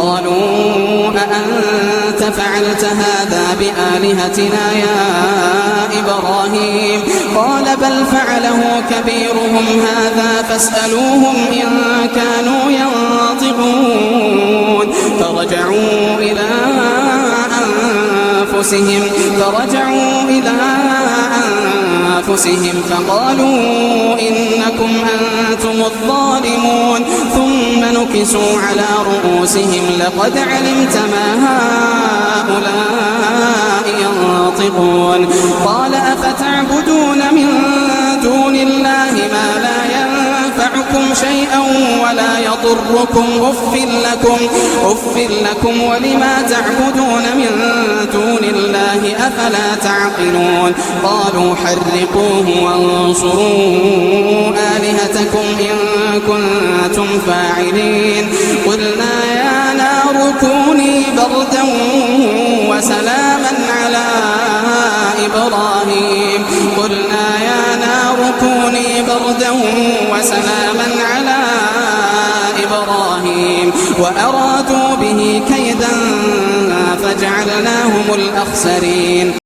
قالوا أأنت فعلت هذا بآلهتنا يا إبراهيم قال بل فعله كبيرهم هذا فاسألوهم إن كانوا ينطقون فرجعوا إلى أنفسهم فقالوا إنكم أنتم الظالمون ثم نكسوا على رؤوسهم لقد علمت ما هؤلاء ينطقون قال أفتعبدون من دون الله ما لا ينفعكم شيئا ولا يضركم أف لكم ولما تعبدون من دون الله أفلا تعقلون قالوا حرقوه وانصروا آلهتكم إن كنتم فاعلين قلنا يا نار كوني بردا وسلاما على إبراهيم وأرادوا به كيدا فجعلناهم الأخسرين